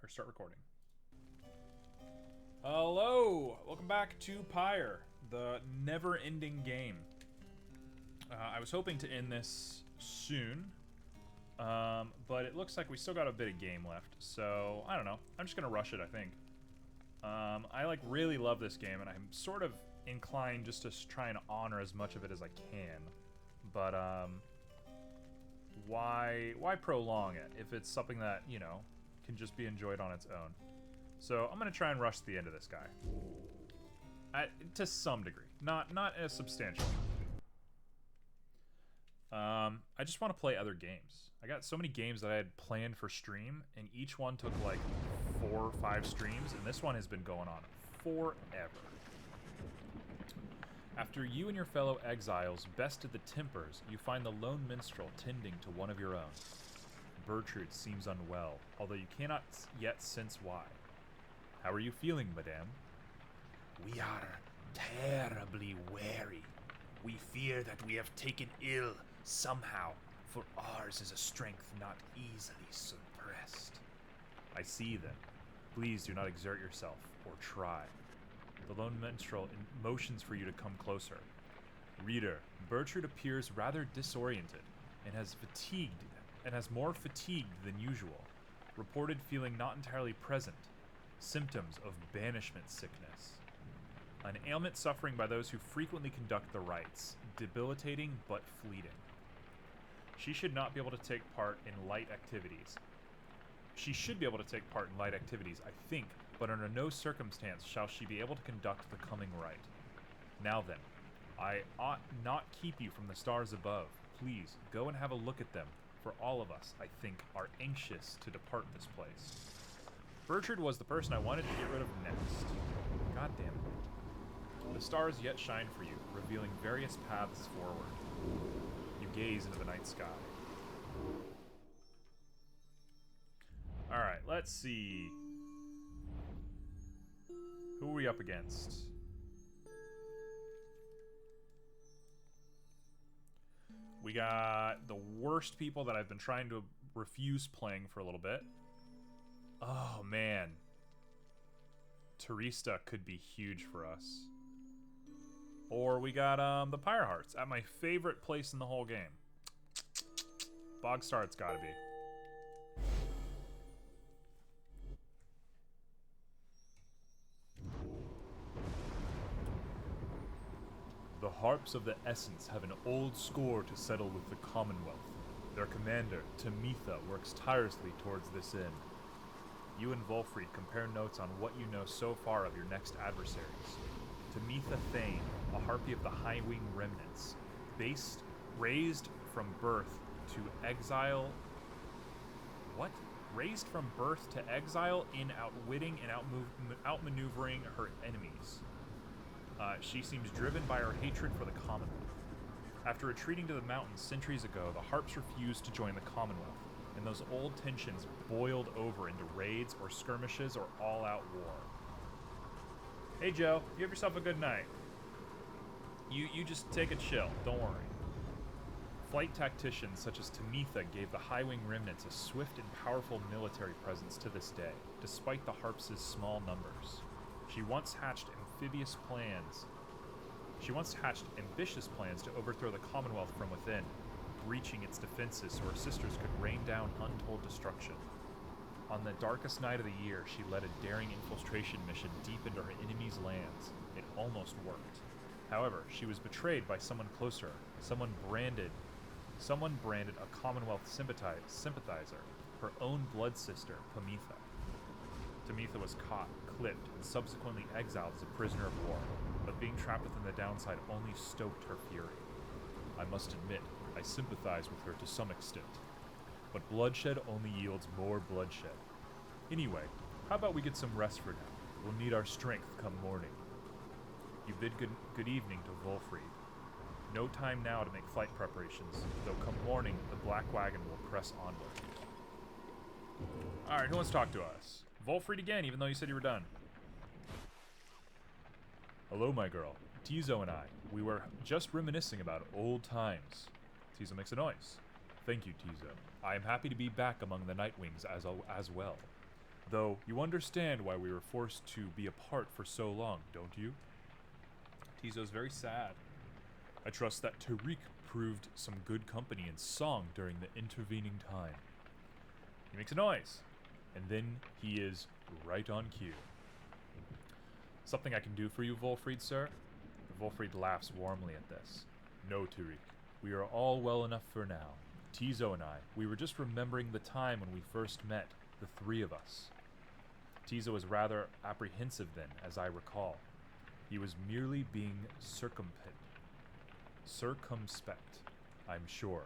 or start recording. Hello! Welcome back to Pyre, the never-ending game. I was hoping to end this soon, but it looks like we still got a bit of game left, so I don't know. I'm just gonna rush it, I think. I really love this game, and I'm sort of inclined just to try and honor as much of it as I can. But why prolong it if it's something that, you know, can just be enjoyed on its own? So I'm gonna try and rush to the end of this guy, to some degree, not as substantial. I just want to play other games. I got so many games that I had planned for stream, and each one took like 4 or 5 streams, and this one has been going on forever. After you and your fellow exiles bested the Tempers, you find the lone minstrel tending to one of your own. Bertrude seems unwell, although you cannot yet sense why. How are you feeling, madame? We are terribly wary. We fear that we have taken ill somehow, for ours is a strength not easily suppressed. I see, then. Please do not exert yourself, or try. The lone minstrel motions for you to come closer. Reader, Bertrude appears rather disoriented, and has more fatigued than usual, reported feeling not entirely present. Symptoms of banishment sickness. An ailment suffering by those who frequently conduct the rites, debilitating but fleeting. She should not be able to take part in light activities. She should be able to take part in light activities, I think, but under no circumstance shall she be able to conduct the coming rite. Now then, I ought not keep you from the stars above. Please, go and have a look at them, for all of us, I think, are anxious to depart this place. Bertrude was the person I wanted to get rid of next. God damn it. The stars yet shine for you, revealing various paths forward. You gaze into the night sky. Alright, let's see. Who are we up against? We got the worst people that I've been trying to refuse playing for a little bit. Oh, man. Teresta could be huge for us. Or we got the Pyre Hearts at my favorite place in the whole game. Bogstar, it's gotta be. The Harps of the Essence have an old score to settle with the Commonwealth. Their commander, Tamitha, works tirelessly towards this end. You and Volfried compare notes on what you know so far of your next adversaries. Tamitha Thane, a harpy of the High Wing Remnants, raised from birth to exile... What? Raised from birth to exile in outwitting and outmaneuvering her enemies. She seems driven by her hatred for the Commonwealth. After retreating to the mountains centuries ago, the Harps refused to join the Commonwealth, and those old tensions boiled over into raids or skirmishes or all-out war. Hey Joe, you have yourself a good night. You just take a chill, don't worry. Flight tacticians such as Tamitha gave the High Wing Remnants a swift and powerful military presence to this day, despite the Harps' small numbers. She once hatched ambitious plans to overthrow the Commonwealth from within, breaching its defenses so her sisters could rain down untold destruction. On the darkest night of the year, she led a daring infiltration mission deep into her enemy's lands. It almost worked. However, she was betrayed by someone closer, someone branded a Commonwealth sympathizer, her own blood sister, Tamitha. Tamitha was caught, clipped, and subsequently exiled as a prisoner of war, but being trapped within the downside only stoked her fury. I must admit, I sympathize with her to some extent, but bloodshed only yields more bloodshed. Anyway, how about we get some rest for now? We'll need our strength come morning. You bid good evening to Volfried. No time now to make flight preparations, though come morning the Black Wagon will press onward. Alright, who wants to talk to us? Volfried again, even though you said you were done. Hello, my girl. Tizo and I, we were just reminiscing about old times. Tizo makes a noise. Thank you, Tizo. I am happy to be back among the Nightwings as well. Though you understand why we were forced to be apart for so long, don't you? Tizo's very sad. I trust that Tariq proved some good company in song during the intervening time. He makes a noise, and then he is right on cue. Something I can do for you, Volfried, sir? Volfried laughs warmly at this. No, Tariq. We are all well enough for now. Tizo and I, we were just remembering the time when we first met, the three of us. Tizo was rather apprehensive then, as I recall. He was merely being circumspect, I'm sure.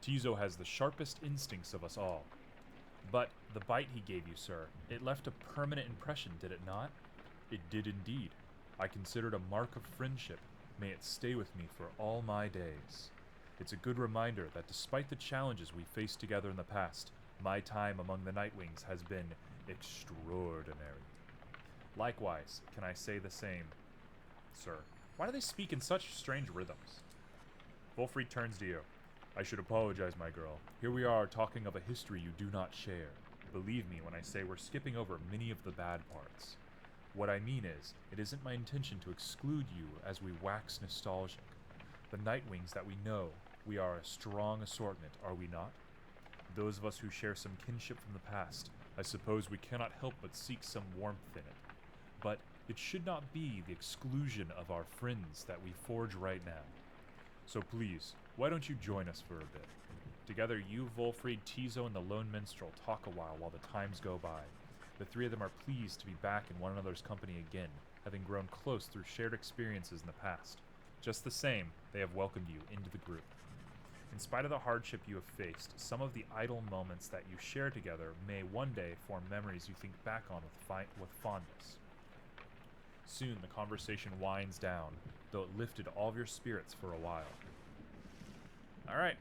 Tizo has the sharpest instincts of us all. But the bite he gave you, sir, it left a permanent impression, did it not? It did indeed. I consider it a mark of friendship. May it stay with me for all my days. It's a good reminder that despite the challenges we faced together in the past, my time among the Nightwings has been extraordinary. Likewise, can I say the same, sir? Why do they speak in such strange rhythms? Volfried turns to you. I should apologize, my girl. Here we are talking of a history you do not share. Believe me when I say we're skipping over many of the bad parts. What I mean is, it isn't my intention to exclude you as we wax nostalgic. The Nightwings that we know, we are a strong assortment, are we not? Those of us who share some kinship from the past, I suppose we cannot help but seek some warmth in it. But it should not be the exclusion of our friends that we forge right now. So please, why don't you join us for a bit? Together you, Volfried, Tizo, and the Lone Minstrel talk a while the times go by. The three of them are pleased to be back in one another's company again, having grown close through shared experiences in the past. Just the same, they have welcomed you into the group. In spite of the hardship you have faced, some of the idle moments that you share together may one day form memories you think back on with fondness. Soon the conversation winds down, though it lifted all of your spirits for a while. Alright,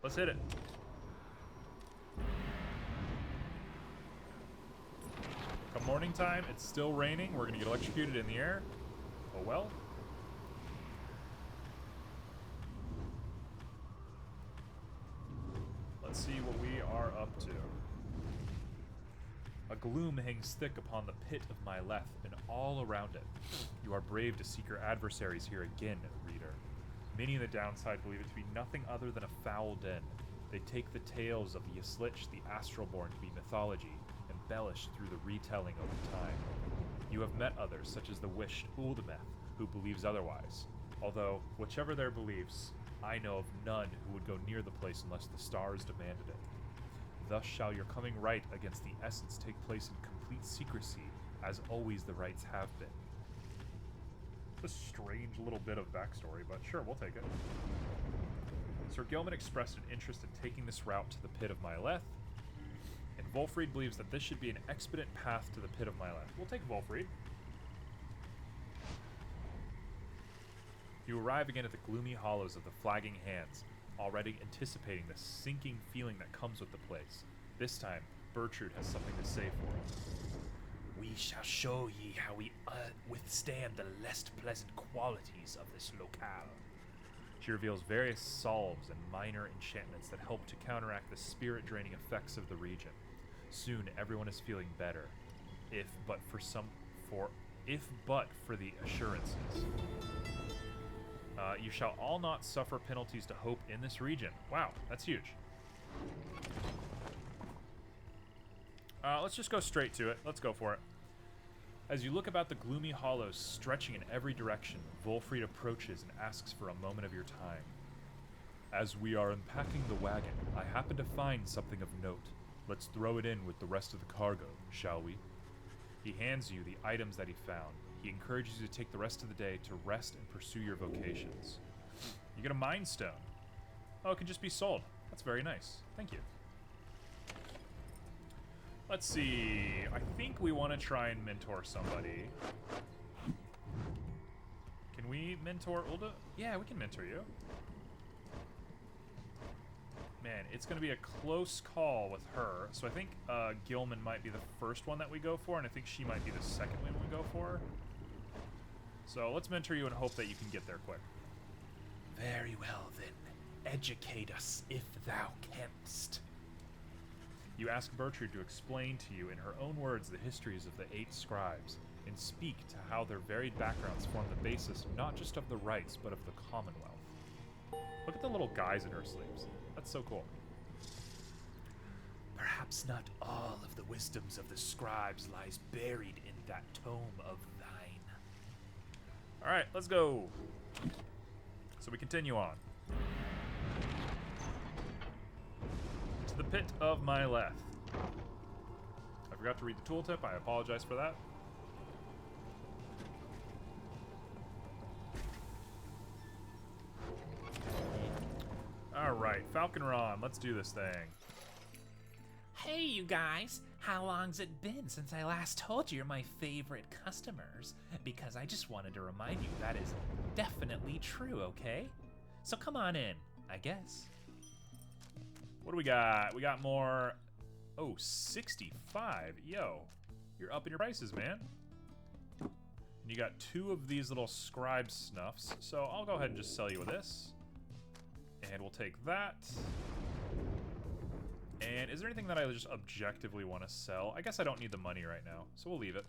let's hit it. Come morning time, it's still raining. We're gonna get electrocuted in the air. Oh well. Let's see what we are up to. A gloom hangs thick upon the pit of my leth and all around it. You are brave to seek your adversaries here again, reader. Many in the downside believe it to be nothing other than a foul den. They take the tales of the Yslich, the Astralborn, to be mythology, embellished through the retelling over time. You have met others, such as the wished Uldameth, who believes otherwise. Although, whichever their beliefs, I know of none who would go near the place unless the stars demanded it. Thus shall your coming right against the Essence take place in complete secrecy, as always the rites have been. It's a strange little bit of backstory, but sure, we'll take it. Sir Gilman expressed an interest in taking this route to the pit of Myleth, and Volfried believes that this should be an expedient path to the pit of Myleth. We'll take Volfried. You arrive again at the gloomy hollows of the Flagging Hands, already anticipating the sinking feeling that comes with the place. This time, Bertrude has something to say for it. We shall show ye how we withstand the less pleasant qualities of this locale. She reveals various salves and minor enchantments that help to counteract the spirit-draining effects of the region. Soon, everyone is feeling better, if but for the assurances. You shall all not suffer penalties to hope in this region. Wow, that's huge. Let's just go straight to it. Let's go for it. As you look about the gloomy hollows stretching in every direction, Volfried approaches and asks for a moment of your time. As we are unpacking the wagon, I happen to find something of note. Let's throw it in with the rest of the cargo, shall we? He hands you the items that he found. He encourages you to take the rest of the day to rest and pursue your vocations. You get a Mind Stone. Oh, it can just be sold. That's very nice. Thank you. Let's see. I think we want to try and mentor somebody. Can we mentor Ulda? Yeah, we can mentor you. Man, it's going to be a close call with her. So I think Gilman might be the first one that we go for, and I think she might be the second one we go for. So let's mentor you and hope that you can get there quick. Very well, then. Educate us if thou canst. You ask Bertrude to explain to you in her own words the histories of the 8 scribes, and speak to how their varied backgrounds form the basis not just of the rites, but of the Commonwealth. Look at the little guys in her sleeves. That's so cool. Perhaps not all of the wisdoms of the scribes lies buried in that tome of thine. Alright, let's go. So we continue on. To the pit of my left. I forgot to read the tooltip. I apologize for that. Alright, Falcon Ron, let's do this thing. Hey, you guys. How long's it been since I last told you you're my favorite customers? Because I just wanted to remind you that is definitely true, okay? So come on in, I guess. What do we got? We got more... Oh, 65. Yo, you're upping your prices, man. And you got 2 of these little scribe snuffs, so I'll go ahead and just sell you this. And we'll take that. And is there anything that I just objectively want to sell? I guess I don't need the money right now, so we'll leave it.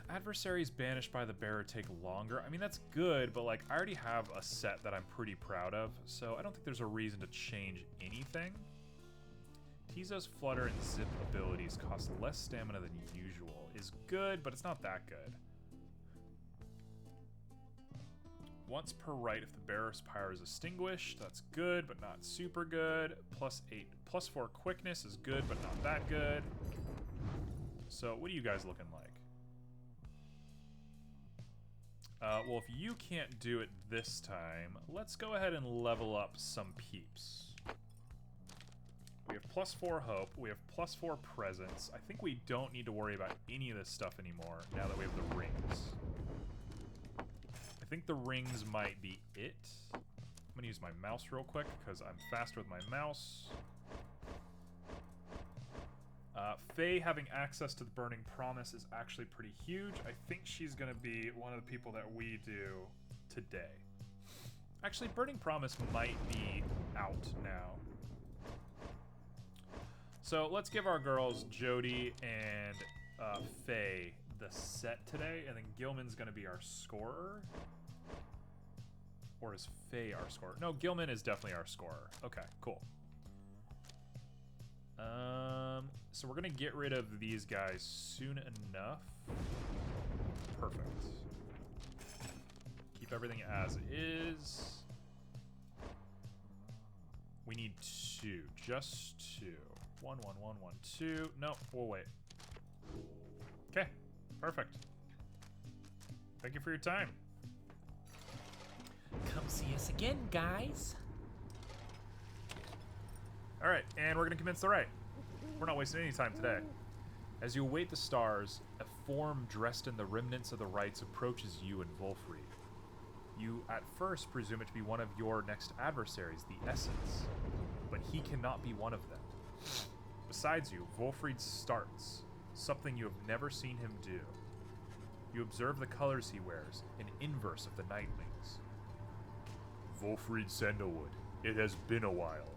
Adversaries banished by the bearer take longer. I mean, that's good, but like, I already have a set that I'm pretty proud of, so I don't think there's a reason to change anything. Tizo's flutter and zip abilities cost less stamina than usual. Is good, but it's not that good. Once per right if the bearer's pyre is extinguished. That's good, but not super good. +8, +4 quickness is good, but not that good. So what are you guys looking like? Well, if you can't do it this time, let's go ahead and level up some peeps. We have +4 hope. We have +4 presence. I think we don't need to worry about any of this stuff anymore now that we have the rings. I think the rings might be it. I'm gonna use my mouse real quick because I'm faster with my mouse. Faye having access to the Burning Promise is actually pretty huge. I think she's gonna be one of the people that we do today. Actually, Burning Promise might be out now. So let's give our girls Jody and Faye the set today, and then Gilman's gonna be our scorer. Or is Faye our scorer? No, Gilman is definitely our scorer. Okay, cool. So we're gonna get rid of these guys soon enough. Perfect. Keep everything as is. We need 2, just 2. 1, 1, 1, 1, 2. No, we'll wait. Okay, perfect. Thank you for your time. Come see us again, guys. Alright, and we're gonna commence the rite. We're not wasting any time today. As you await the stars, a form dressed in the remnants of the rites approaches you and Wolfried. You at first presume it to be one of your next adversaries, the Essence, but he cannot be one of them. Besides you, Wolfried starts, something you have never seen him do. You observe the colors he wears, an inverse of the Nightlings. Wolfried Sandalwood, it has been a while.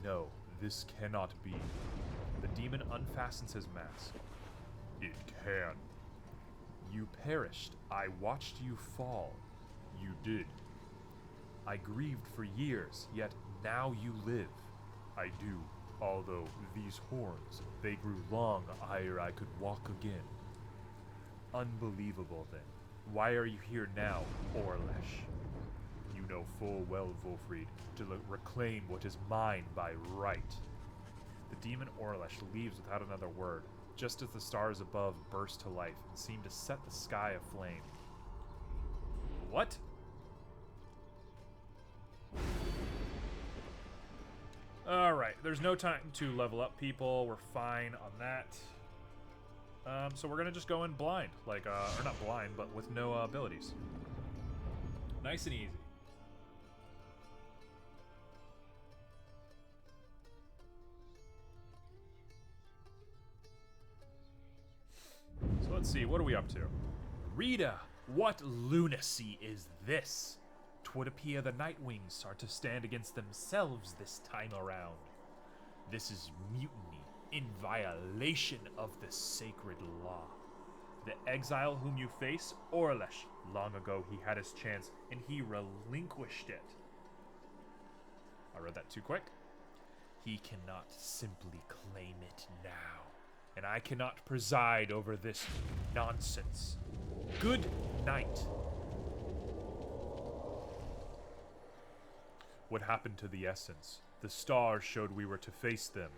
No, this cannot be. The demon unfastens his mask. It can. You perished. I watched you fall. You did. I grieved for years, yet now you live. I do, although these horns, they grew long ere I could walk again. Unbelievable then. Why are you here now, Orlesh? You know full well, Wolfried, to reclaim what is mine by right. The demon Orlesh leaves without another word, just as the stars above burst to life and seem to set the sky aflame. What? Alright, there's no time to level up people. We're fine on that. So we're gonna just go in blind. Like, or not blind, but with no abilities. Nice and easy. So let's see, what are we up to? Rita, what lunacy is this? would appear the Nightwings are to stand against themselves this time around. This is mutiny in violation of the sacred law. The exile whom you face, Orlesh, long ago he had his chance and he relinquished it. I read that too quick. He cannot simply claim it now, and I cannot preside over this nonsense. Good night. What happened to the Essence? The stars showed we were to face them.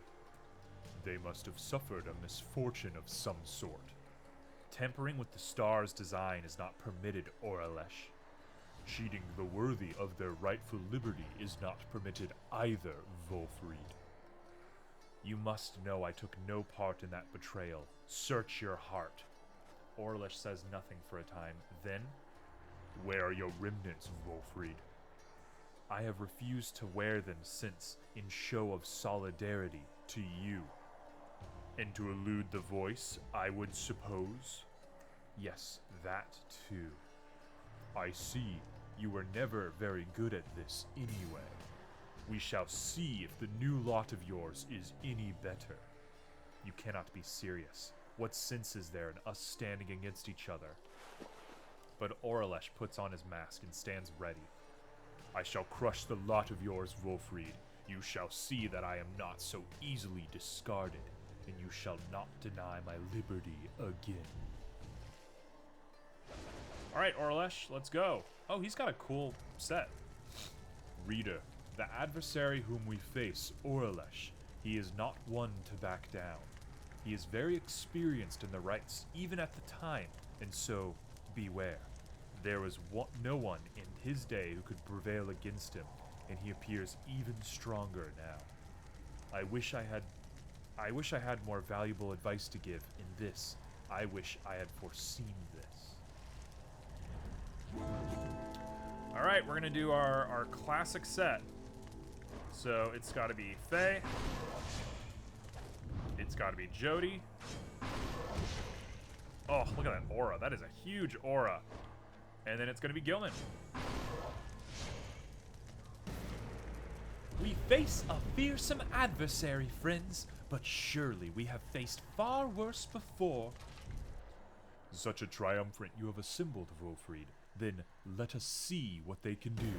They must have suffered a misfortune of some sort. Tampering with the stars' design is not permitted, Orlesh. Cheating the worthy of their rightful liberty is not permitted either, Volfried. You must know I took no part in that betrayal. Search your heart. Orlesh says nothing for a time. Then, where are your remnants, Volfried? I have refused to wear them since, in show of solidarity to you. And to elude the voice, I would suppose? Yes, that too. I see you were never very good at this anyway. We shall see if the new lot of yours is any better. You cannot be serious. What sense is there in us standing against each other? But Orlesh puts on his mask and stands ready. I shall crush the lot of yours, Volfried. You shall see that I am not so easily discarded, and you shall not deny my liberty again. Alright, Orlesh, let's go. Oh, he's got a cool set. Reader, the adversary whom we face, Orlesh, he is not one to back down. He is very experienced in the rites, even at the time, and so, beware. There was no one in his day who could prevail against him, and he appears even stronger now. I wish I had more valuable advice to give in this. I wish I had foreseen this. Alright, we're gonna do our classic set. So it's gotta be Faye. It's gotta be Jody. Oh, look at that aura. That is a huge aura. And then it's gonna be Gilman. We face a fearsome adversary, friends, but surely we have faced far worse before. Such a triumvirate you have assembled, Volfried. Then let us see what they can do.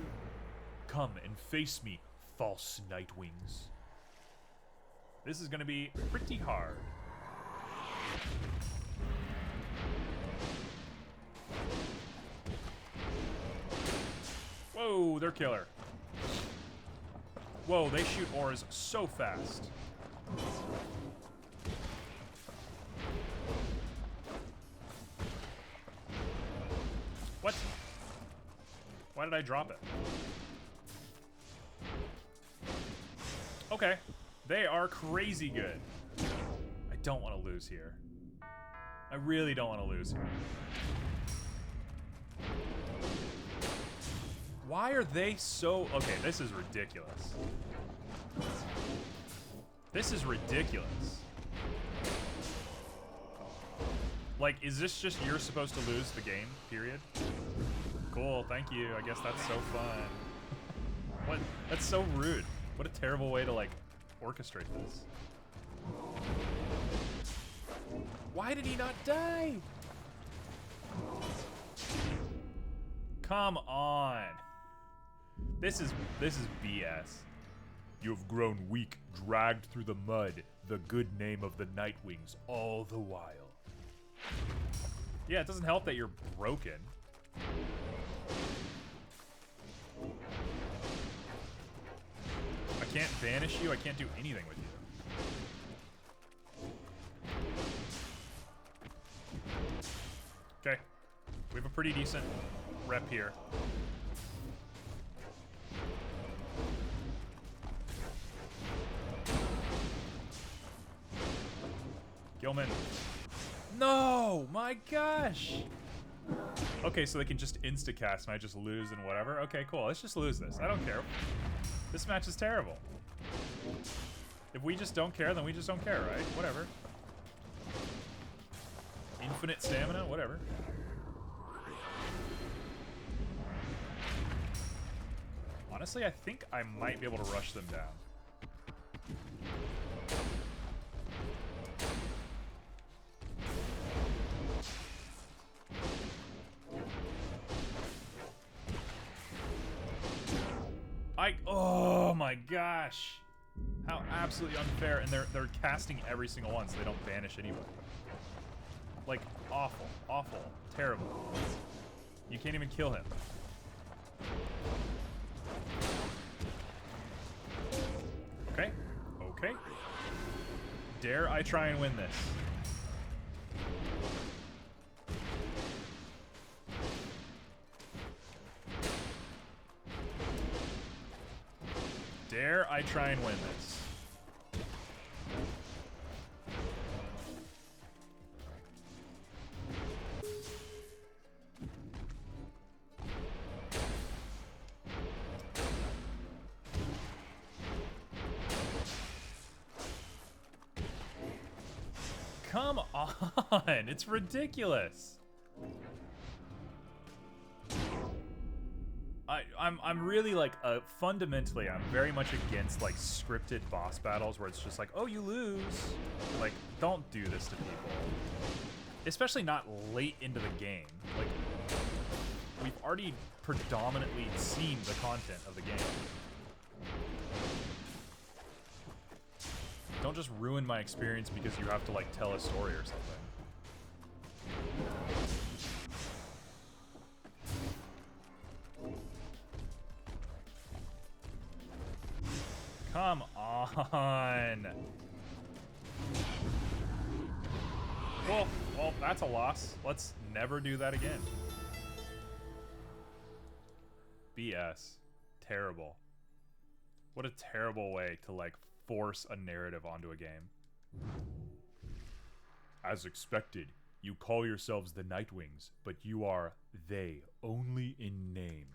Come and face me, false Nightwings. This is gonna be pretty hard. Whoa, they're killer. Whoa, they shoot auras so fast. What? Why did I drop it? Okay. They are crazy good. I don't want to lose here. I really don't want to lose here. Why are they so... Okay, this is ridiculous. This is ridiculous. Like, is this just you're supposed to lose the game, period? Cool, thank you. I guess that's so fun. What? That's so rude. What a terrible way to, like, orchestrate this. Why did he not die? Come on. This is BS. You have grown weak, dragged through the mud, the good name of the Nightwings all the while. Yeah, it doesn't help that you're broken. I can't banish you, I can't do anything with you. Okay, we have a pretty decent rep here. Gilman. No! My gosh! Okay, so they can just insta-cast and I just lose and whatever. Okay, cool. Let's just lose this. I don't care. This match is terrible. If we just don't care, then we just don't care, right? Whatever. Infinite stamina? Whatever. Honestly, I think I might be able to rush them down. Oh my gosh. How absolutely unfair. And they're casting every single one so they don't vanish anyway. Like, awful, awful, terrible. You can't even kill him. Okay, okay. Dare I try and win this? Dare I try and win this? Come on, it's ridiculous. I'm really like fundamentally I'm very much against like scripted boss battles where it's just like, oh, you lose. Like, don't do this to people. Especially not late into the game. Like, we've already predominantly seen the content of the game. Don't just ruin my experience because you have to like tell a story or something. Come on. Well, that's a loss. Let's never do that again. BS. Terrible. What a terrible way to like force a narrative onto a game. As expected, you call yourselves the Nightwings, but you are they only in name.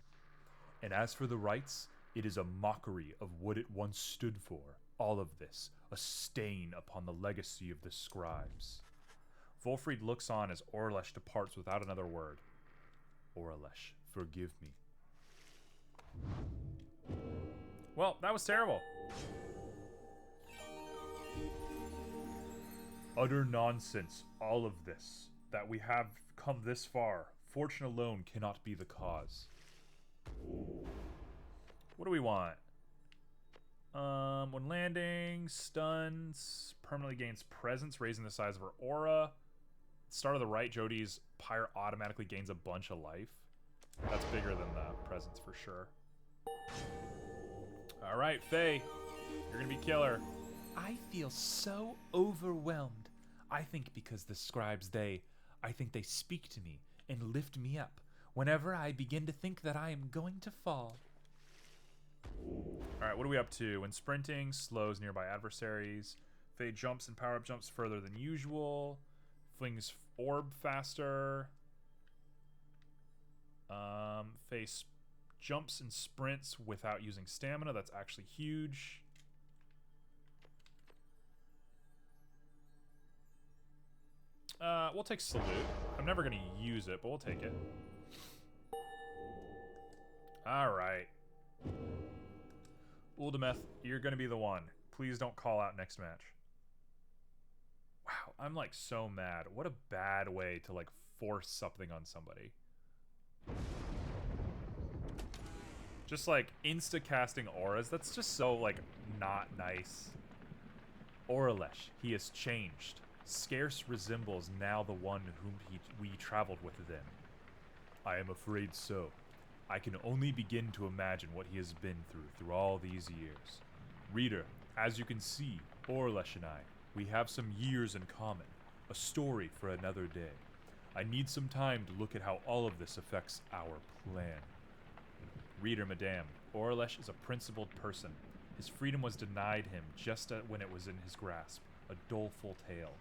And as for the rights, it is a mockery of what it once stood for. All of this, a stain upon the legacy of the scribes. Volfried looks on as Orlesh departs without another word. Orlesh, forgive me. Well, that was terrible. Utter nonsense, all of this. That we have come this far. Fortune alone cannot be the cause. What do we want? When landing, stuns, permanently gains presence, raising the size of her aura. Start of the right, Jodie's Pyre automatically gains a bunch of life. That's bigger than the presence for sure. Alright, Faye. You're gonna be killer. I feel so overwhelmed. I think because the scribes, I think they speak to me and lift me up whenever I begin to think that I am going to fall. Alright, what are we up to? When sprinting, slows nearby adversaries. Faye jumps and power-up jumps further than usual. Flings orb faster. Faye jumps and sprints without using stamina. That's actually huge. We'll take Salute. I'm never going to use it, but we'll take it. Alright. Uldameth, you're going to be the one. Please don't call out next match. Wow, I'm like so mad. What a bad way to like force something on somebody. Just like insta-casting auras, that's just so like not nice. Orlesh, he has changed. Scarce resembles now the one whom we traveled with then. I am afraid so. I can only begin to imagine what he has been through all these years. Reader, as you can see, Orlesh and I, we have some years in common. A story for another day. I need some time to look at how all of this affects our plan. Reader, madame, Orlesh is a principled person. His freedom was denied him just when it was in his grasp. A doleful tale.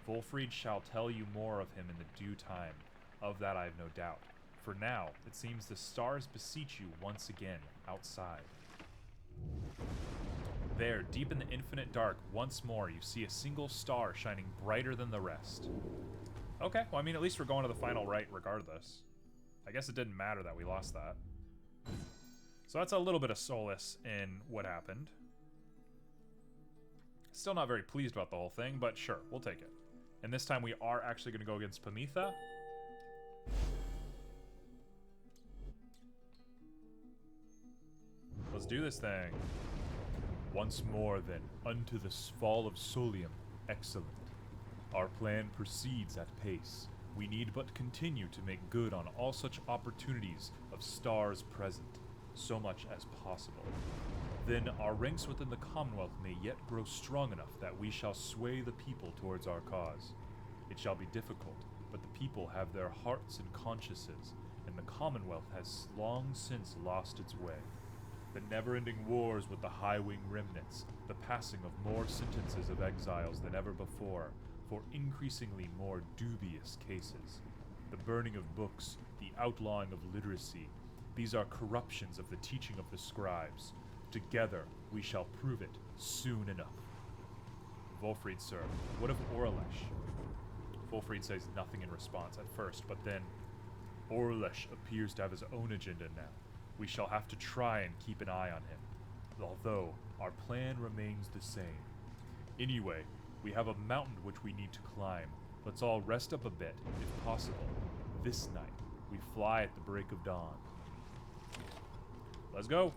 Volfried shall tell you more of him in the due time. Of that I have no doubt. For now, it seems the stars beseech you once again outside. There, deep in the infinite dark, once more you see a single star shining brighter than the rest. Okay, well, I mean, at least we're going to the final right regardless. I guess it didn't matter that we lost that. So that's a little bit of solace in what happened. Still not very pleased about the whole thing, but sure, we'll take it. And this time we are actually going to go against Pamitha. Let's do this thing. Once more, then, unto the fall of Solium. Excellent. Our plan proceeds at pace. We need but continue to make good on all such opportunities of stars present, so much as possible. Then our ranks within the Commonwealth may yet grow strong enough that we shall sway the people towards our cause. It shall be difficult, but the people have their hearts and consciences, and the Commonwealth has long since lost its way. The never-ending wars with the high-wing remnants, the passing of more sentences of exiles than ever before, for increasingly more dubious cases. The burning of books, the outlawing of literacy, these are corruptions of the teaching of the scribes. Together, we shall prove it soon enough. Volfried, sir, what of Orlesh? Volfried says nothing in response at first, but then, Orlesh appears to have his own agenda now. We shall have to try and keep an eye on him, although our plan remains the same. Anyway, we have a mountain which we need to climb. Let's all rest up a bit, if possible. This night, we fly at the break of dawn. Let's go.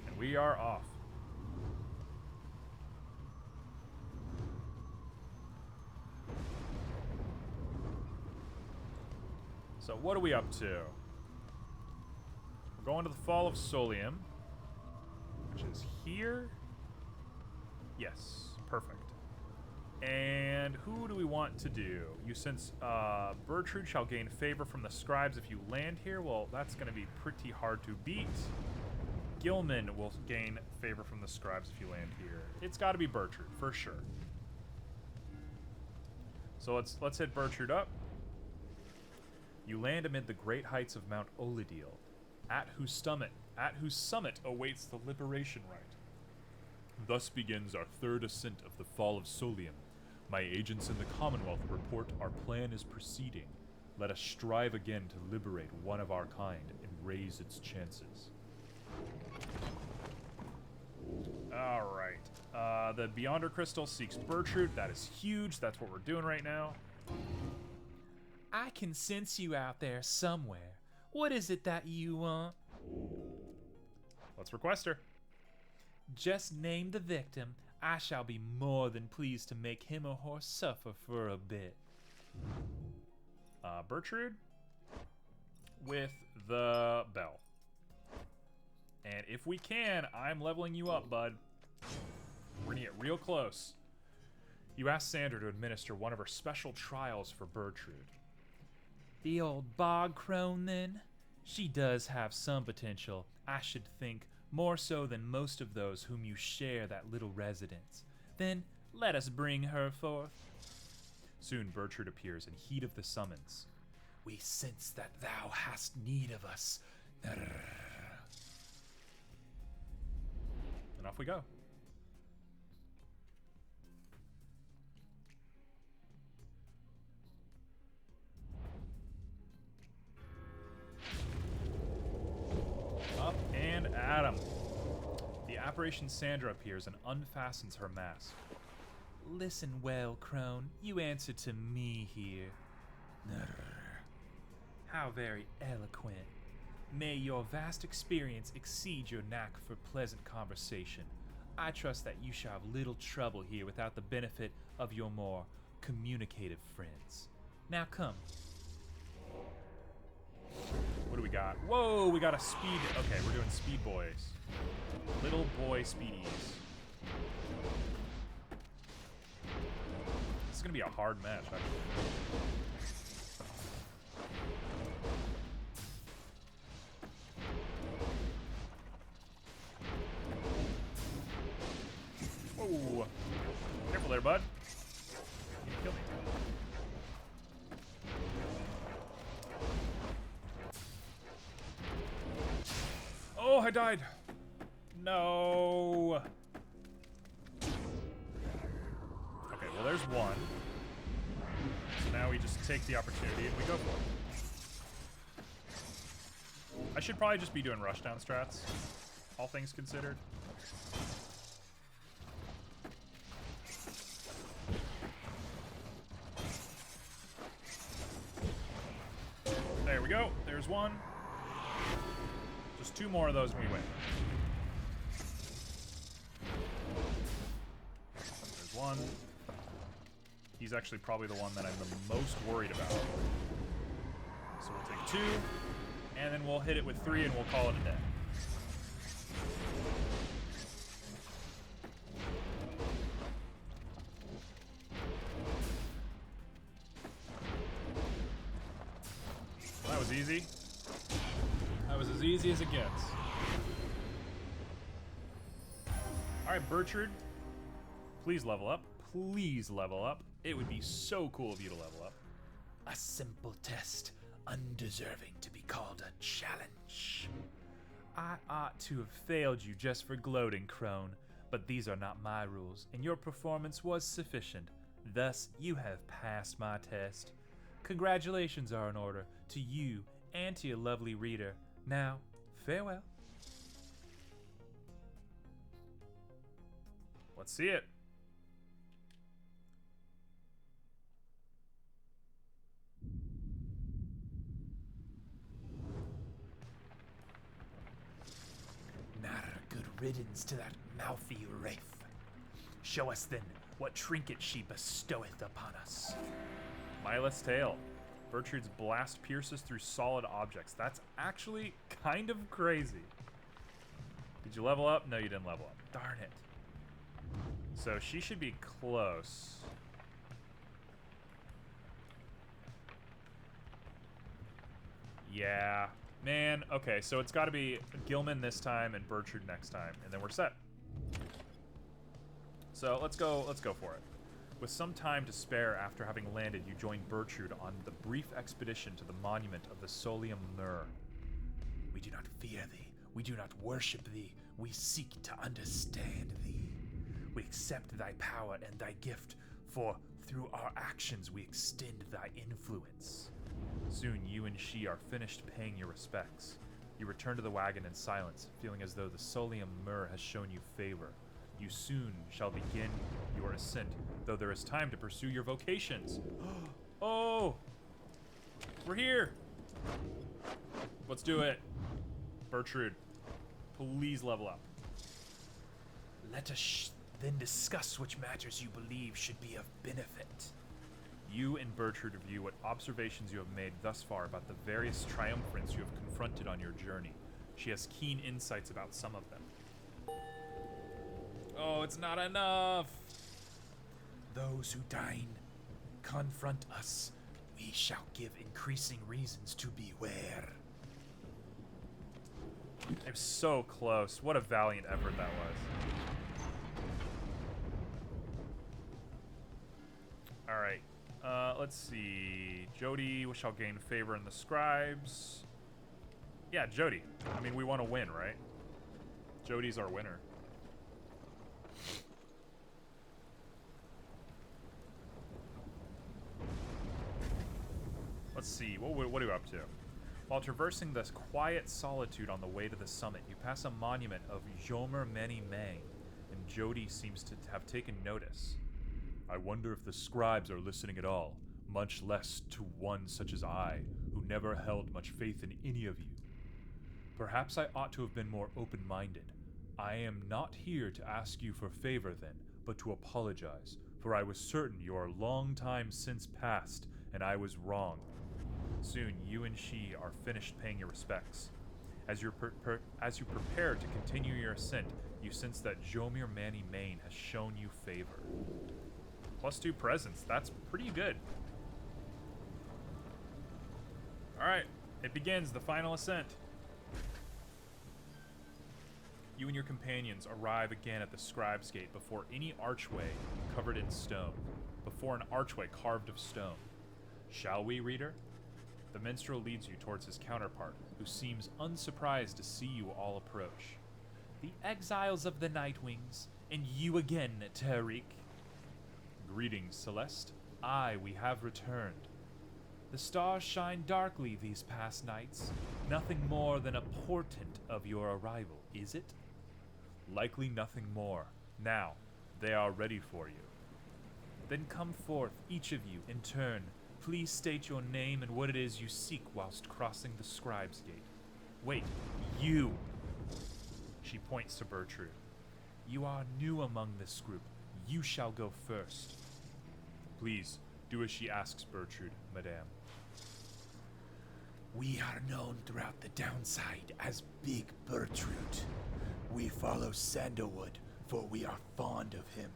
And we are off. So what are we up to? We're going to the Fall of Solium, which is here. Yes, perfect. And who do we want to do? You sense Bertrude shall gain favor from the scribes if you land here. Well, that's going to be pretty hard to beat. Gilman will gain favor from the scribes if you land here. It's got to be Bertrude for sure. So let's hit Bertrude up. You land amid the great heights of Mount Olidil, at whose summit awaits the liberation rite. Thus begins our third ascent of the Fall of Solium. My agents in the Commonwealth report our plan is proceeding. Let us strive again to liberate one of our kind and raise its chances. Alright. The Beyonder Crystal seeks Bertrude. That is huge. That's what we're doing right now. I can sense you out there somewhere. What is it that you want? Let's request her. Just name the victim. I shall be more than pleased to make him or her suffer for a bit. Bertrude with the bell. And if we can, I'm leveling you up, bud. We're gonna get real close. You ask Sandra to administer one of her special trials for Bertrude. The old bog crone, then? She does have some potential, I should think, more so than most of those whom you share that little residence. Then let us bring her forth. Soon Bertrude appears in heat of the summons. We sense that thou hast need of us. And off we go. Up and at 'em. The apparition Sandra appears and unfastens her mask. Listen well, crone. You answer to me here. How very eloquent. May your vast experience exceed your knack for pleasant conversation. I trust that you shall have little trouble here without the benefit of your more communicative friends. Now come. What do we got? Whoa, we got a speed. Okay, we're doing speed boys. Little boy speedies. This is gonna be a hard match, actually. Whoa. Careful there, bud. You kill me. Oh, I died. No. Okay, well, there's one. So now we just take the opportunity and we go for it. I should probably just be doing rushdown strats, all things considered. There we go. There's one. Just 2 more of those and we win. There's one. He's actually probably the one that I'm the most worried about. So we'll take 2, and then we'll hit it with 3 and we'll call it a day. Well, that was easy. That was as easy as it gets. Alright, Bertrand. Please level up. Please level up. It would be so cool of you to level up. A simple test, undeserving to be called a challenge. I ought to have failed you just for gloating, Crone, but these are not my rules, and your performance was sufficient. Thus, you have passed my test. Congratulations are in order to you and to your lovely reader. Now, farewell. Let's see it. Good riddance to that mouthy wraith. Show us then what trinket she bestoweth upon us. Mindless Tail. Bertrand's blast pierces through solid objects. That's actually kind of crazy. Did you level up? No, you didn't level up. Darn it. So she should be close. Yeah. Man, okay, so it's got to be Gilman this time and Bertrand next time, and then we're set. So let's go for it. With some time to spare after having landed, you join Bertrand on the brief expedition to the monument of the Solium Mur. We do not fear thee. We do not worship thee. We seek to understand thee. We accept thy power and thy gift, for through our actions we extend thy influence. Soon you and she are finished paying your respects. You return to the wagon in silence, feeling as though the Solium Mur has shown you favor. You soon shall begin your ascent, though there is time to pursue your vocations. Oh! We're here! Let's do it. Bertrand, please level up. Let us then discuss which matters you believe should be of benefit. You and Bertrand review what observations you have made thus far about the various triumphants you have confronted on your journey. She has keen insights about some of them. Oh, it's not enough! Those who dine confront us. We shall give increasing reasons to beware. It was so close. What a valiant effort that was. Alright. Let's see. Jody shall gain favor in the scribes. Yeah, Jody. I mean, we want to win, right? Jody's our winner. Let's see. What are we up to? While traversing this quiet solitude on the way to the summit, you pass a monument of Jomer Many Mang, and Jody seems to have taken notice. I wonder if the scribes are listening at all, much less to one such as I, who never held much faith in any of you. Perhaps I ought to have been more open-minded. I am not here to ask you for favor then, but to apologize, for I was certain you are long time since past, and I was wrong. Soon you and she are finished paying your respects. As you prepare to continue your ascent, you sense that Jomir Mani Main has shown you favor. +2 presence, that's pretty good. Alright, it begins, the final ascent. You and your companions arrive again at the Scribe's Gate before any archway covered in stone. Before an archway carved of stone. Shall we, reader? The minstrel leads you towards his counterpart, who seems unsurprised to see you all approach. The exiles of the Nightwings, and you again, Tariq. Greetings, Celeste. Aye, we have returned. The stars shine darkly these past nights. Nothing more than a portent of your arrival, is it? Likely nothing more. Now, they are ready for you. Then come forth, each of you, in turn. Please state your name and what it is you seek whilst crossing the scribe's gate. Wait, you! She points to Bertrude. You are new among this group. You shall go first. Please, do as she asks, Bertrude, madame. We are known throughout the downside as Big Bertrude. We follow Sandalwood, for we are fond of him.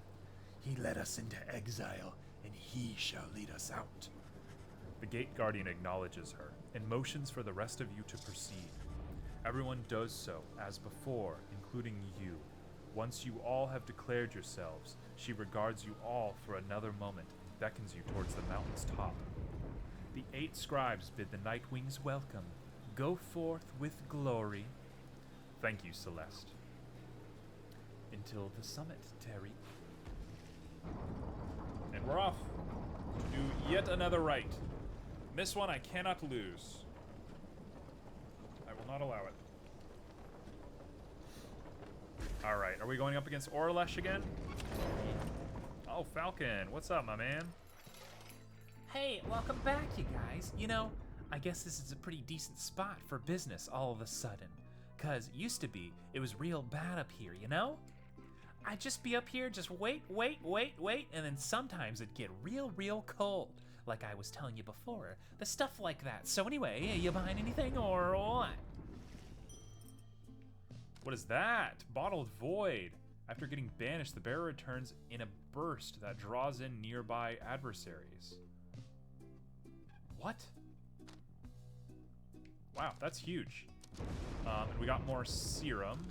He led us into exile, and he shall lead us out. The gate guardian acknowledges her and motions for the rest of you to proceed. Everyone does so, as before, including you. Once you all have declared yourselves, she regards you all for another moment and beckons you towards the mountain's top. The 8 scribes bid the Nightwings welcome. Go forth with glory. Thank you, Celeste. Until the summit, Terry. And we're off to do yet another rite. This one I cannot lose. I will not allow it. Alright, are we going up against Orlesh again? Oh, Falcon, what's up, my man? Hey, welcome back, you guys. You know, I guess this is a pretty decent spot for business all of a sudden. 'Cause used to be, it was real bad up here, you know? I'd just be up here, just wait, and then sometimes it'd get real cold. Like I was telling you before, the stuff like that. So anyway, you buying anything or what? What is that? Bottled Void. After getting banished, the bearer returns in a burst that draws in nearby adversaries. What? Wow, that's huge. And we got more serum.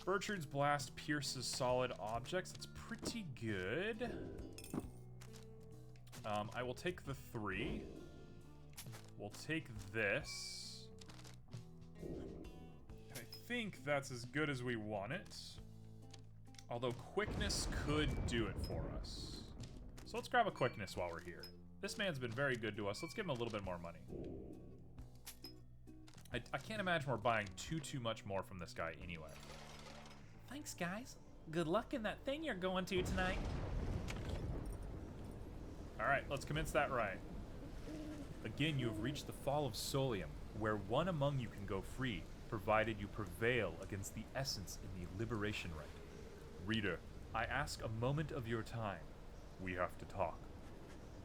Bertrude's Blast pierces solid objects. That's pretty good. I will take the 3. We'll take this. I think that's as good as we want it. Although quickness could do it for us. So let's grab a quickness while we're here. This man's been very good to us. Let's give him a little bit more money. I can't imagine we're buying too much more from this guy anyway. Thanks, guys. Good luck in that thing you're going to tonight. Alright, let's commence that ride. Again, you have reached the Fall of Solium, where one among you can go free, provided you prevail against the essence in the liberation rite. Reader, I ask a moment of your time. We have to talk.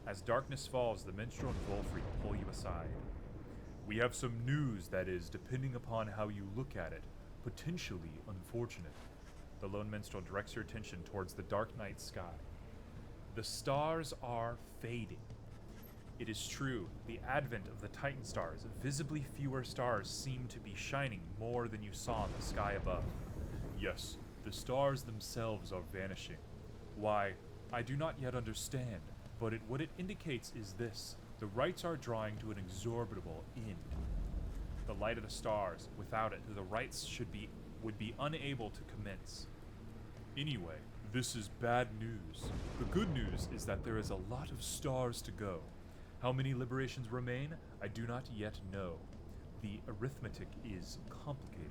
As darkness falls, the minstrel and Volfried pull you aside. We have some news that is, depending upon how you look at it, potentially unfortunate. The lone minstrel directs your attention towards the dark night sky. The stars are fading. It is true, the advent of the Titan stars, visibly fewer stars seem to be shining more than you saw in the sky above. Yes, the stars themselves are vanishing. Why, I do not yet understand, but what it indicates is this. The rites are drawing to an inexorable end. The light of the stars, without it, the rites would be unable to commence. Anyway, this is bad news. The good news is that there is a lot of stars to go. How many liberations remain, I do not yet know. The arithmetic is complicated.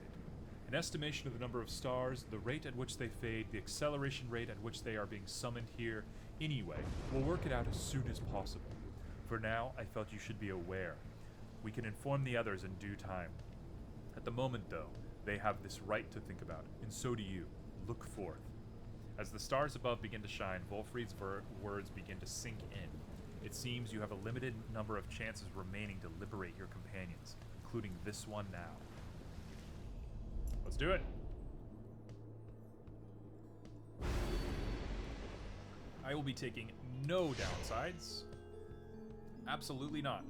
An estimation of the number of stars, the rate at which they fade, the acceleration rate at which they are being summoned here, anyway, we'll work it out as soon as possible. For now, I felt you should be aware. We can inform the others in due time. At the moment, though, they have this right to think about, and so do you. Look forth. As the stars above begin to shine, Volfried's words begin to sink in. It seems you have a limited number of chances remaining to liberate your companions, including this one now. Let's do it. I will be taking no downsides. Absolutely not.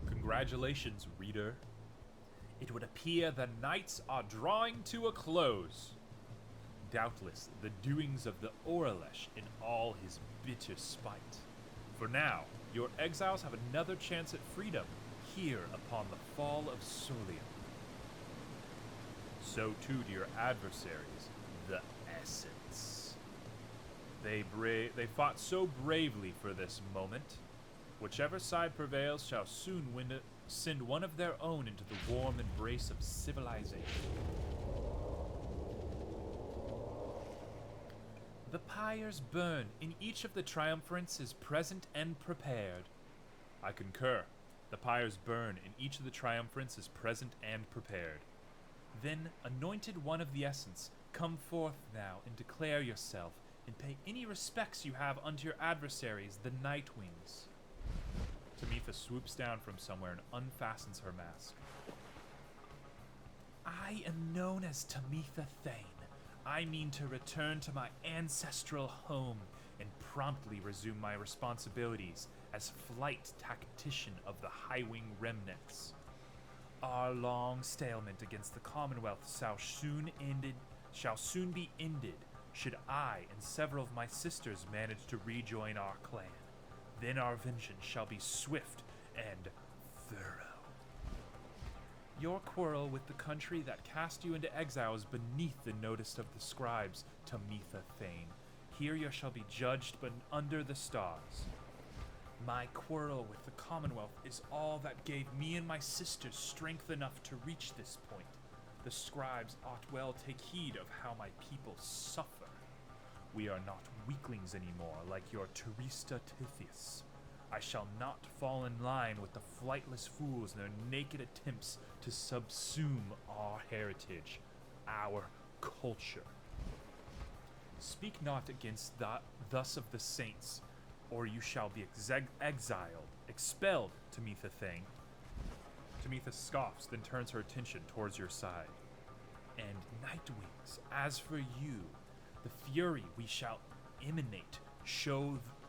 Congratulations, reader. It would appear the nights are drawing to a close. Doubtless, the doings of the Orlesh in all his bitter spite. For now, your exiles have another chance at freedom here upon the fall of Solium. So too do your adversaries, the Essence. They fought so bravely for this moment. Whichever side prevails shall soon send one of their own into the warm embrace of civilization. The pyres burn in each of the triumphants is present and prepared. I concur. The pyres burn in each of the triumphants is present and prepared. Then, anointed one of the Essence, come forth now and declare yourself, and pay any respects you have unto your adversaries, the Nightwings. Tamitha swoops down from somewhere and unfastens her mask. I am known as Tamitha Thane. I mean to return to my ancestral home and promptly resume my responsibilities as flight tactician of the Highwing Remnants. Our long stalemate against the Commonwealth shall soon be ended should I and several of my sisters manage to rejoin our clan. Then our vengeance shall be swift and thorough. Your quarrel with the country that cast you into exile is beneath the notice of the scribes, Tamitha Thane. Here you shall be judged but under the stars. My quarrel with the Commonwealth is all that gave me and my sisters strength enough to reach this point. The scribes ought well take heed of how my people suffer. We are not weaklings anymore, like your Teresta Tithias. I shall not fall in line with the flightless fools and their naked attempts to subsume our heritage, our culture. Speak not against thus of the saints, or you shall be expelled, Tamitha Thane. Tamitha scoffs, then turns her attention towards your side. And Nightwings, as for you, the fury we shall emanate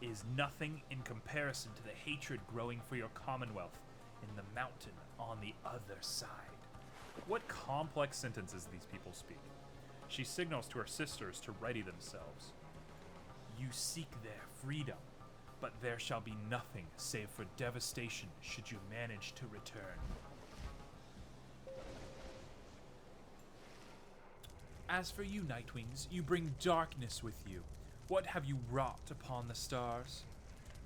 is nothing in comparison to the hatred growing for your commonwealth in the mountain on the other side. What complex sentences these people speak. She signals to her sisters to ready themselves. You seek their freedom, but there shall be nothing save for devastation should you manage to return. As for you, Nightwings, you bring darkness with you. What have you wrought upon the stars?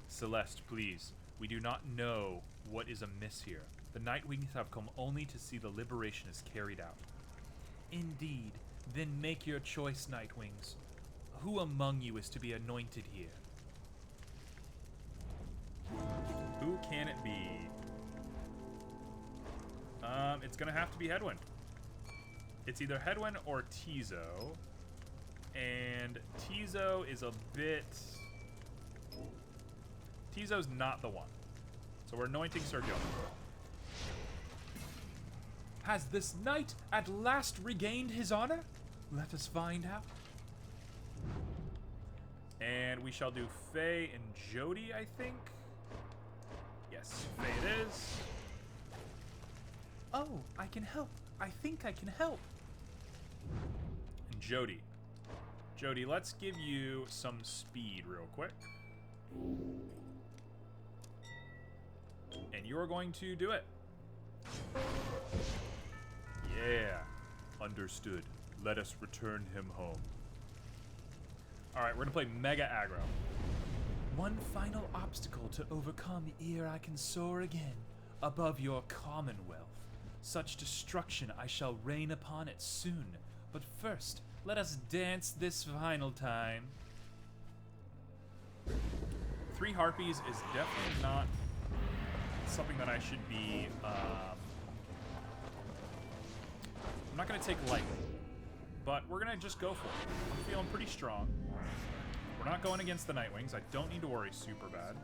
Celeste, please. We do not know what is amiss here. The Nightwings have come only to see the liberation is carried out. Indeed. Then make your choice, Nightwings. Who among you is to be anointed here? Who can it be? It's gonna have to be Hedwyn. It's either Hedwyn or Tizo. And Tizo is a bit... Tizo's not the one. So we're anointing Sir Gilman. Has this knight at last regained his honor? Let us find out. And we shall do Faye and Jody, I think. Yes, Faye it is. Oh, I can help. I think I can help. And Jody. Jody, let's give you some speed real quick. And you're going to do it. Yeah. Understood. Let us return him home. Alright, we're gonna play Mega Aggro. One final obstacle to overcome ere I can soar again above your commonwealth. Such destruction I shall rain upon it soon. But first, let us dance this final time. 3 Harpies is definitely not something that I should be, I'm not gonna take lightly, but we're gonna just go for it. I'm feeling pretty strong. We're not going against the Nightwings. I don't need to worry super bad.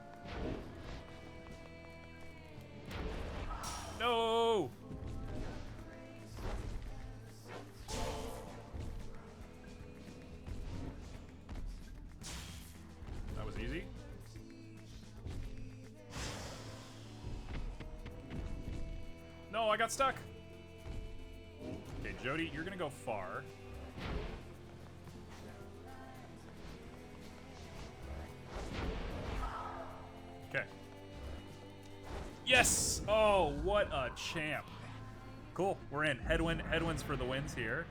No! That was easy. No, I got stuck. Okay, Jody, you're gonna go far. Okay. Yes! Oh, what a champ. Cool, we're in. Headwinds for the wins here.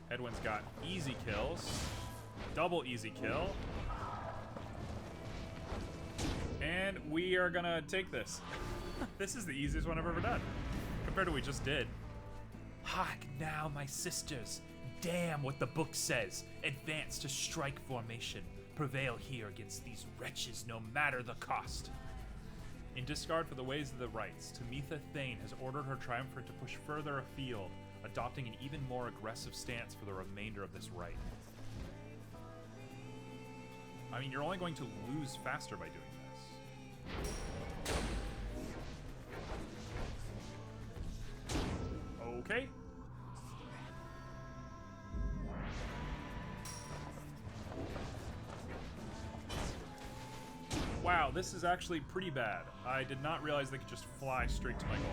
Headwinds got easy kills. Double easy kill. And we are gonna take this. This is the easiest one I've ever done, compared to what we just did. Hark now, my sisters. Damn what the book says. Advance to strike formation. Prevail here against these wretches no matter the cost. In discard for the ways of the rights, Tamitha Thane has ordered her triumvirate to push further afield, adopting an even more aggressive stance for the remainder of this rite. I mean, you're only going to lose faster by doing this. Okay. Wow, this is actually pretty bad. I did not realize they could just fly straight to my goal.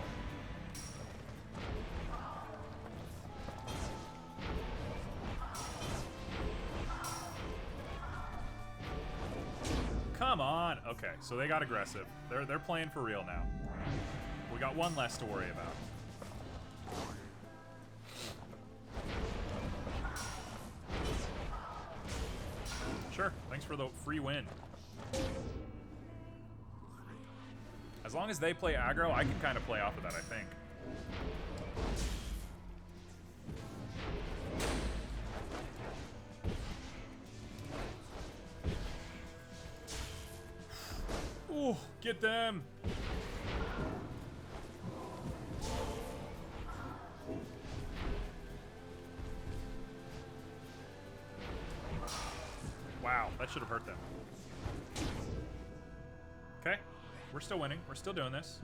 Come on. Okay, so they got aggressive. They're playing for real now. We got one less to worry about. Sure, thanks for the free win. As long as they play aggro, I can kind of play off of that, I think. Ooh, get them! Wow, that should have hurt them. Okay, we're still winning. We're still doing this.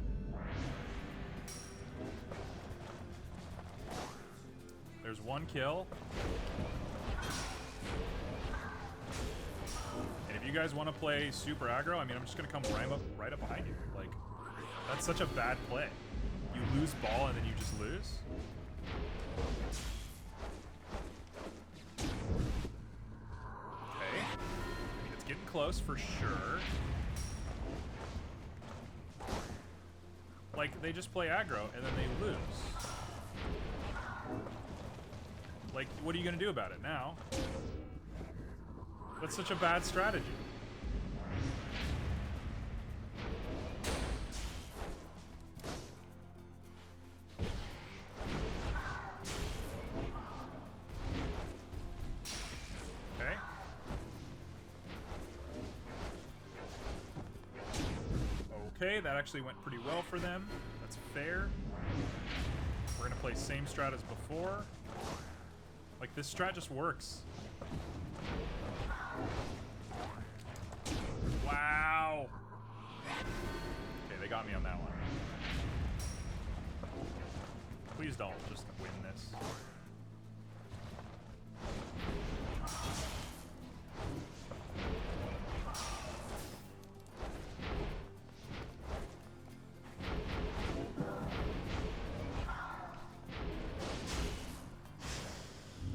There's one kill. And if you guys want to play super aggro, I mean, I'm just going to come right up behind you. Like, that's such a bad play. You lose ball and then you just lose. Okay. I mean, it's getting close for sure. Like, they just play aggro and then they lose. Like, what are you going to do about it now? That's such a bad strategy. Okay. Okay, that actually went pretty well for them. That's fair. We're gonna play same strat as before. Like, this strat just works. Wow. Okay, they got me on that one. Please don't just win this.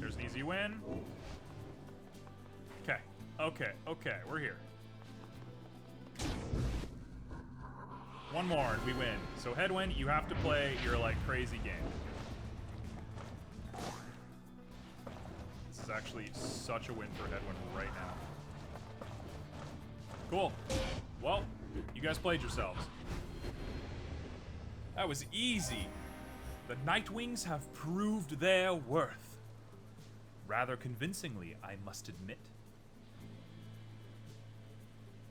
There's an easy win. Okay, we're here. One more and we win. So headwind, you have to play your like crazy game. This is actually such a win for headwind right now. Cool. Well, you guys played yourselves. That was easy. The Nightwings have proved their worth. Rather convincingly, I must admit.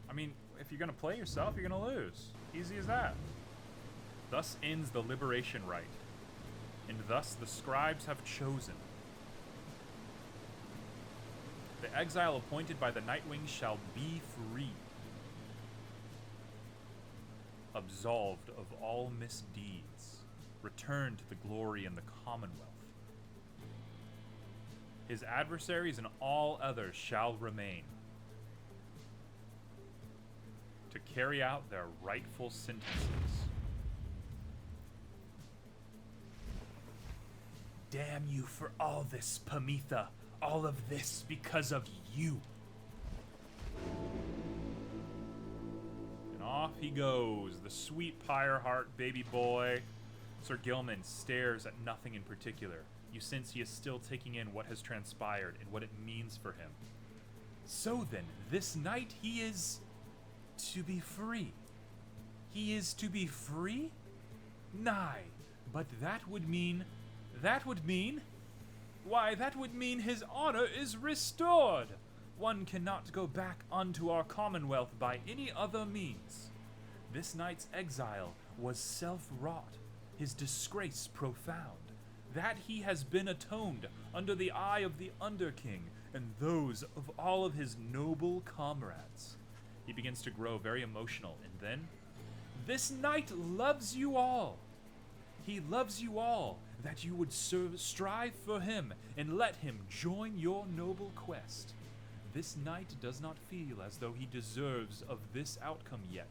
I mean, if you're gonna play yourself, you're gonna lose. Easy as that. Thus ends the liberation rite, and thus the scribes have chosen. The exile appointed by the Nightwings shall be free, absolved of all misdeeds, returned to the glory and the Commonwealth. His adversaries and all others shall remain, to carry out their rightful sentences. Damn you for all this, Pamitha. All of this because of you. off he goes, the sweet Pyre heart baby boy. Sir Gilman stares at nothing in particular. You sense he is still taking in what has transpired and what it means for him. So then, this night he is to be free. He is to be free? Nay, but that would mean, why, that would mean his honor is restored. One cannot go back unto our commonwealth by any other means. This night's exile was self-wrought, his disgrace profound. That he has been atoned under the eye of the Underking and those of all of his noble comrades. He begins to grow very emotional, and then, this knight loves you all. He loves you all, that you would strive for him and let him join your noble quest. This knight does not feel as though he deserves of this outcome yet.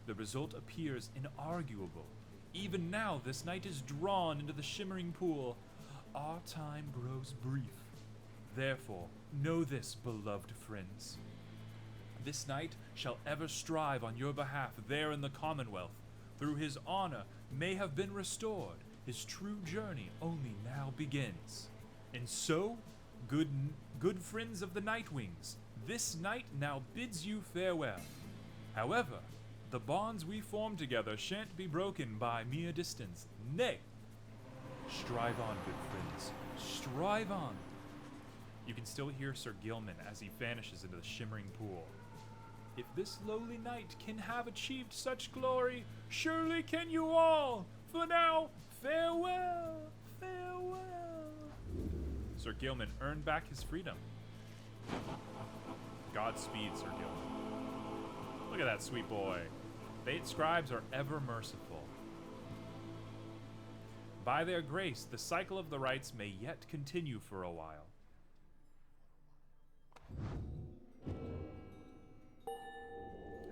The result appears inarguable. Even now, this knight is drawn into the shimmering pool. Our time grows brief. Therefore, know this, beloved friends. This knight shall ever strive on your behalf there in the Commonwealth. Through his honor may have been restored. His true journey only now begins. And so, good friends of the Nightwings, this knight now bids you farewell. However, the bonds we form together shan't be broken by mere distance. Nay, strive on, good friends. Strive on. You can still hear Sir Gilman as he vanishes into the shimmering pool. If this lowly knight can have achieved such glory, surely can you all. For now, farewell, farewell. Sir Gilman earned back his freedom. Godspeed, Sir Gilman. Look at that sweet boy. Fate scribes are ever merciful. By their grace, the cycle of the rites may yet continue for a while.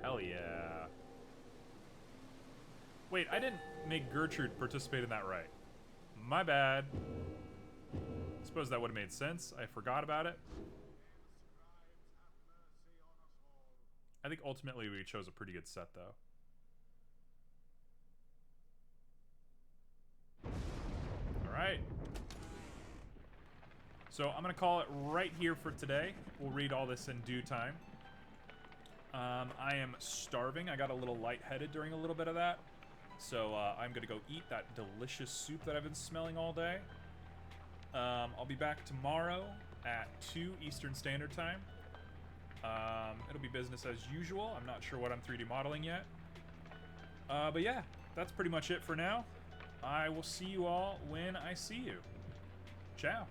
Hell yeah. Wait, I didn't make Gertrude participate in that rite. My bad. Suppose that would have made sense. I forgot about it. I think ultimately we chose a pretty good set, though. Alright. So I'm going to call it right here for today. We'll read all this in due time. I am starving. I got a little lightheaded during a little bit of that. So I'm going to go eat that delicious soup that I've been smelling all day. I'll be back tomorrow at 2 Eastern Standard Time. It'll be business as usual. I'm not sure what I'm 3D modeling yet. But yeah, that's pretty much it for now. I will see you all when I see you. Ciao.